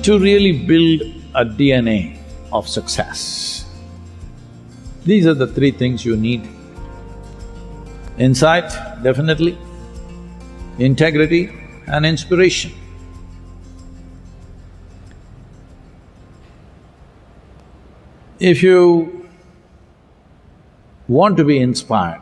to really build a DNA of success. These are the three things you need. Insight, definitely, integrity and inspiration. If you want to be inspired,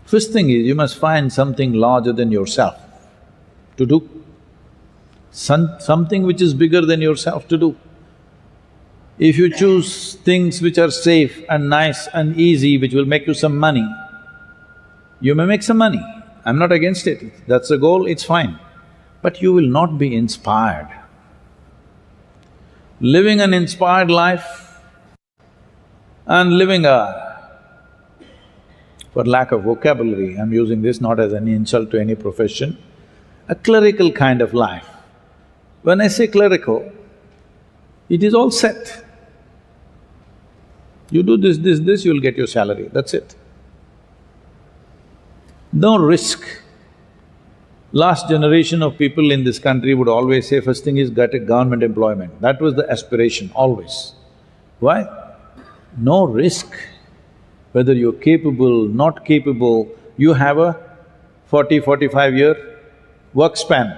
first thing is you must find something larger than yourself to do, something which is bigger than yourself to do. If you choose things which are safe and nice and easy, which will make you some money, you may make some money. I'm not against it, that's the goal, it's fine. But you will not be inspired. Living an inspired life and living for lack of vocabulary, I'm using this not as any insult to any profession, a clerical kind of life. When I say clerical, it is all set. You do this, you'll get your salary, that's it. No risk. Last generation of people in this country would always say, first thing is get a government employment. That was the aspiration, always. Why? No risk. Whether you're capable, not capable, you have a 40-45-year work span.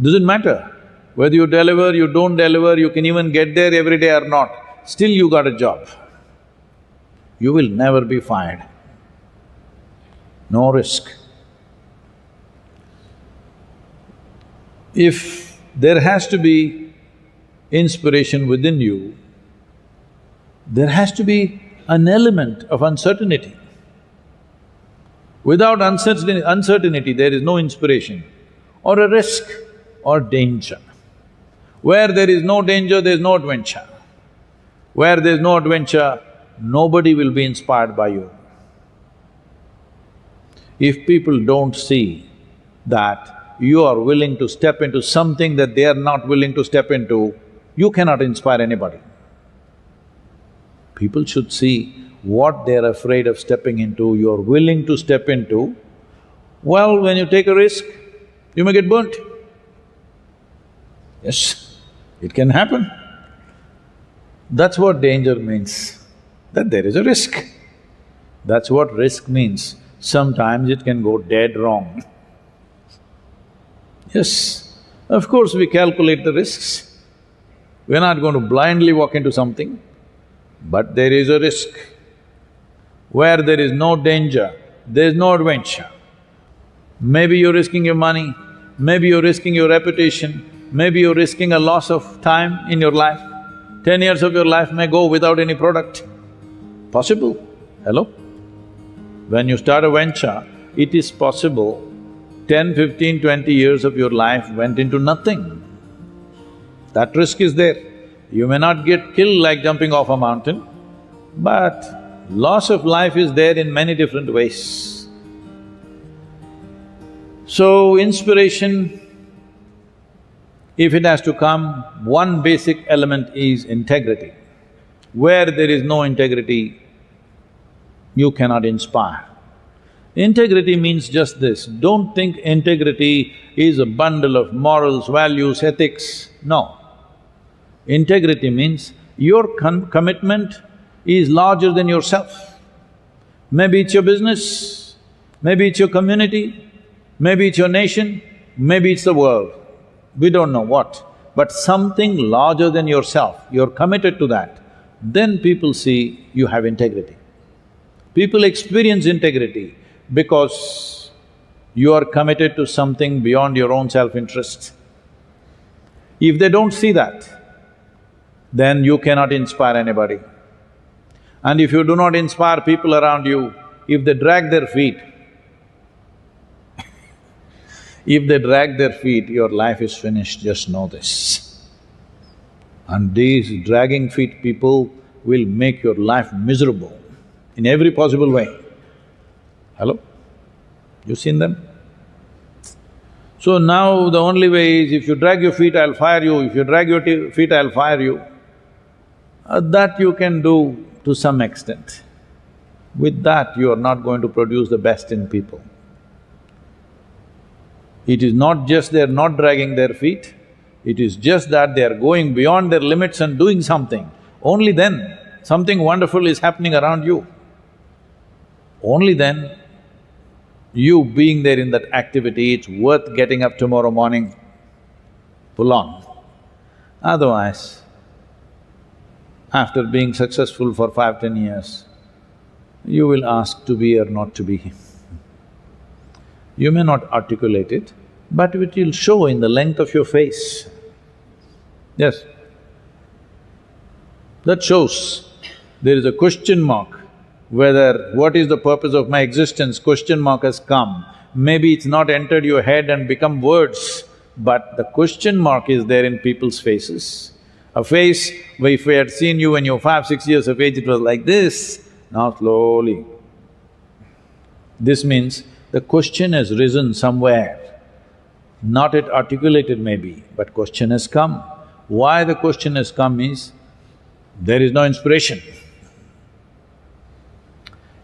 Doesn't matter. Whether you deliver, you don't deliver, you can even get there every day or not, still you got a job. You will never be fired. No risk. If there has to be inspiration within you, there has to be an element of uncertainty. Without uncertainty, there is no inspiration or a risk or danger. Where there is no danger, there is no adventure. Where there is no adventure, nobody will be inspired by you. If people don't see that you are willing to step into something that they are not willing to step into, you cannot inspire anybody. People should see what they're afraid of stepping into, you're willing to step into. Well, when you take a risk, you may get burnt. Yes, it can happen. That's what danger means, that there is a risk. That's what risk means. Sometimes it can go dead wrong. Yes, of course we calculate the risks. We're not going to blindly walk into something, but there is a risk. Where there is no danger, there is no adventure. Maybe you're risking your money, maybe you're risking your reputation, maybe you're risking a loss of time in your life. 10 years of your life may go without any product. Possible, hello? When you start a venture, it is possible 10, 15, 20 years of your life went into nothing. That risk is there. You may not get killed like jumping off a mountain, but loss of life is there in many different ways. So, inspiration, if it has to come, one basic element is integrity. Where there is no integrity, you cannot inspire. Integrity means just this, don't think integrity is a bundle of morals, values, ethics, no. Integrity means your commitment is larger than yourself. Maybe it's your business, maybe it's your community, maybe it's your nation, maybe it's the world. We don't know what, but something larger than yourself, you're committed to that, then people see you have integrity. People experience integrity because you are committed to something beyond your own self-interest. If they don't see that, then you cannot inspire anybody. And if you do not inspire people around you, if they drag their feet, your life is finished, just know this. And these dragging feet people will make your life miserable in every possible way. Hello? You've seen them? So now the only way is, if you drag your feet, I'll fire you, if you drag your feet, I'll fire you. That you can do to some extent. With that, you are not going to produce the best in people. It is not just they're not dragging their feet, it is just that they are going beyond their limits and doing something. Only then something wonderful is happening around you. Only then you being there in that activity, it's worth getting up tomorrow morning, pull on. Otherwise, after being successful for 5–10 years, you will ask to be or not to be. You may not articulate it, but it will show in the length of your face. Yes. That shows there is a question mark, whether what is the purpose of my existence, question mark has come. Maybe it's not entered your head and become words, but the question mark is there in people's faces. A face, where if we had seen you when you were 5–6 years of age, it was like this, now slowly. This means the question has risen somewhere, not yet articulated maybe, but question has come. Why the question has come is, there is no inspiration.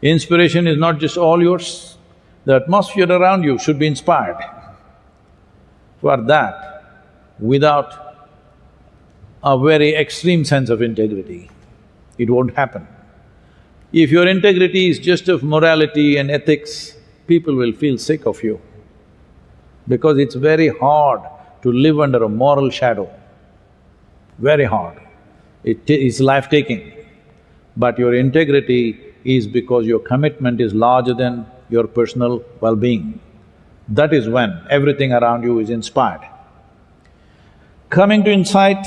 Inspiration is not just all yours, the atmosphere around you should be inspired. For that, without a very extreme sense of integrity, it won't happen. If your integrity is just of morality and ethics, people will feel sick of you, because it's very hard to live under a moral shadow, very hard. It is life-taking. But your integrity is because your commitment is larger than your personal well-being. That is when everything around you is inspired. Coming to insight,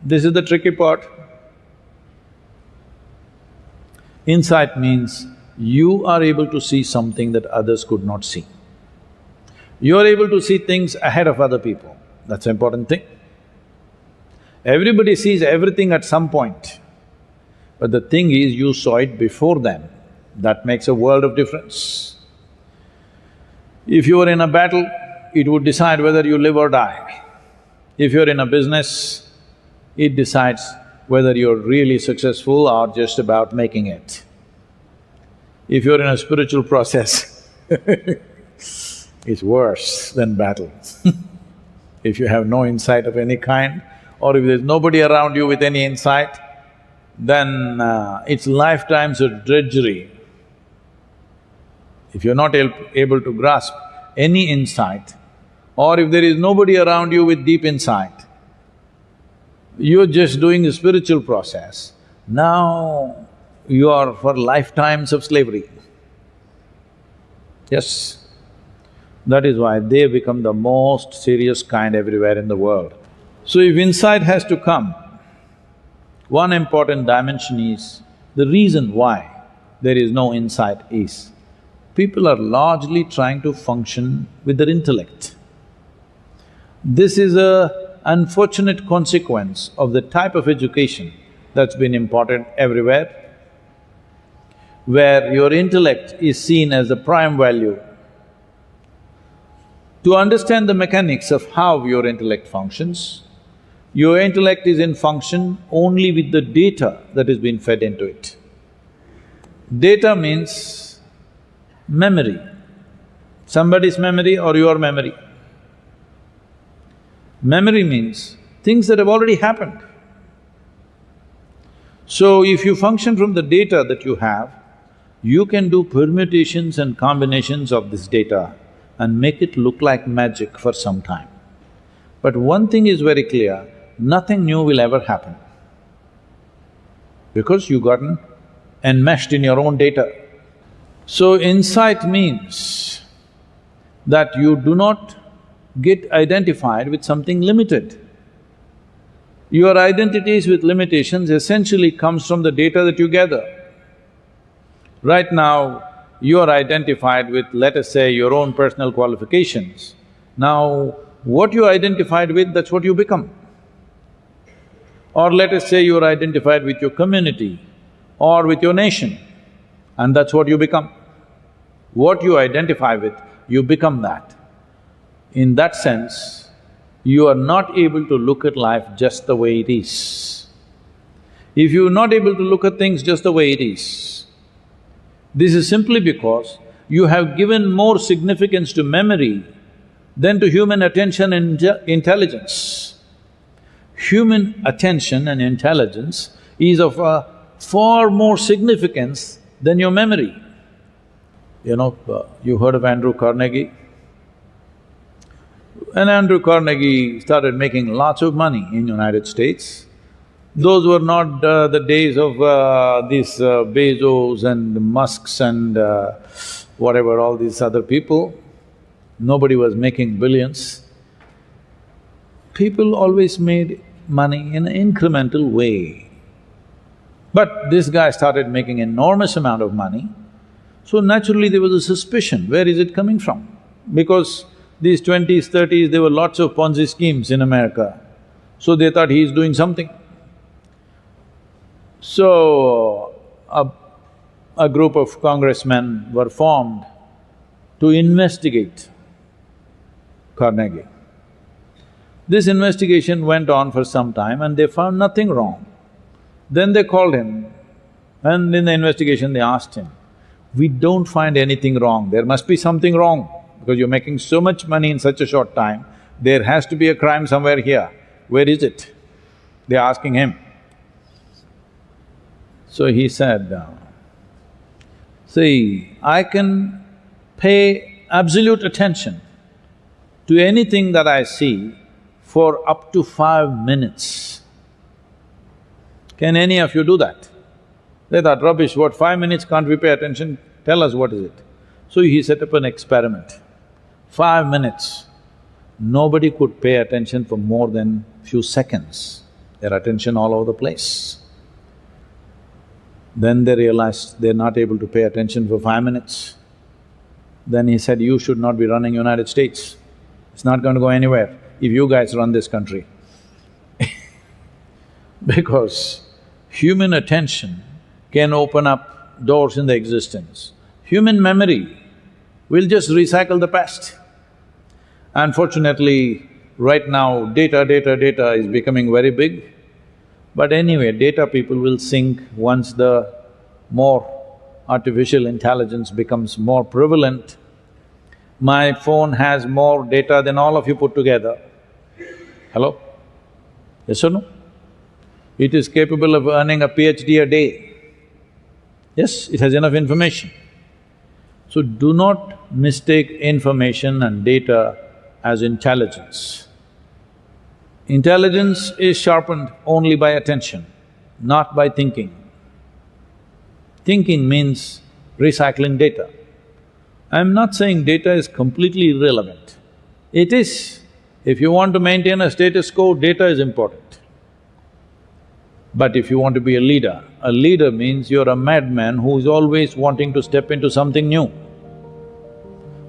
this is the tricky part. Insight means you are able to see something that others could not see. You are able to see things ahead of other people, that's the important thing. Everybody sees everything at some point, but the thing is you saw it before them, that makes a world of difference. If you were in a battle, it would decide whether you live or die. If you're in a business, it decides whether you're really successful or just about making it. If you're in a spiritual process, it's worse than battle. If you have no insight of any kind, or if there's nobody around you with any insight, then it's lifetimes of drudgery. If you're not able to grasp any insight, or if there is nobody around you with deep insight, you're just doing a spiritual process, now you are for lifetimes of slavery. Yes, that is why they become the most serious kind everywhere in the world. So if insight has to come, one important dimension is the reason why there is no insight is people are largely trying to function with their intellect. This is an unfortunate consequence of the type of education that's been imparted everywhere, where your intellect is seen as the prime value. To understand the mechanics of how your intellect functions, your intellect is in function only with the data that has been fed into it. Data means memory, somebody's memory or your memory. Memory means things that have already happened. So if you function from the data that you have, you can do permutations and combinations of this data and make it look like magic for some time. But one thing is very clear, nothing new will ever happen, because you've gotten enmeshed in your own data. So insight means that you do not get identified with something limited. Your identities with limitations essentially comes from the data that you gather. Right now, you are identified with, let us say, your own personal qualifications. Now, what you identified with, that's what you become. Or let us say you're identified with your community or with your nation, and that's what you become. What you identify with, you become that. In that sense, you are not able to look at life just the way it is. If you're not able to look at things just the way it is, this is simply because you have given more significance to memory then to human attention and intelligence. Human attention and intelligence is of a far more significance than your memory. You heard of Andrew Carnegie? And Andrew Carnegie started making lots of money in United States. Those were not the days of these Bezos and Musks and whatever, all these other people. Nobody was making billions. People always made money in an incremental way. But this guy started making enormous amount of money, so naturally there was a suspicion, where is it coming from? Because these 20s, 30s, there were lots of Ponzi schemes in America, so they thought he's doing something. So, a group of congressmen were formed to investigate Carnegie. This investigation went on for some time and they found nothing wrong. Then they called him and in the investigation they asked him, "We don't find anything wrong, there must be something wrong because you're making so much money in such a short time, there has to be a crime somewhere here. Where is it?" They're asking him. So he said, "See, I can pay absolute attention to anything that I see for up to 5 minutes. Can any of you do that?" They thought, "Rubbish, what, 5 minutes can't we pay attention? Tell us what is it." So he set up an experiment. 5 minutes, nobody could pay attention for more than few seconds, their attention all over the place. Then they realized they're not able to pay attention for 5 minutes. Then he said, "You should not be running United States. It's not going to go anywhere if you guys run this country." Because human attention can open up doors in the existence. Human memory will just recycle the past. Unfortunately, right now data is becoming very big. But anyway, data people will sink once the more artificial intelligence becomes more prevalent. My phone has more data than all of you put together. Hello? Yes or no? It is capable of earning a PhD a day. Yes, it has enough information. So do not mistake information and data as intelligence. Intelligence is sharpened only by attention, not by thinking. Thinking means recycling data. I'm not saying data is completely irrelevant. It is. If you want to maintain a status quo, data is important. But if you want to be a leader means you're a madman who is always wanting to step into something new.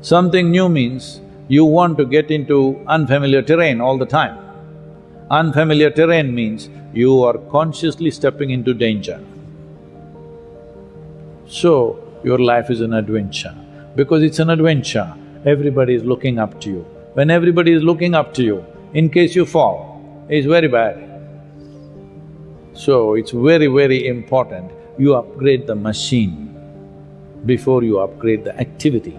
Something new means you want to get into unfamiliar terrain all the time. Unfamiliar terrain means you are consciously stepping into danger. So, your life is an adventure. Because it's an adventure, everybody is looking up to you. When everybody is looking up to you, in case you fall, it's very bad. So, it's very, very important you upgrade the machine before you upgrade the activity.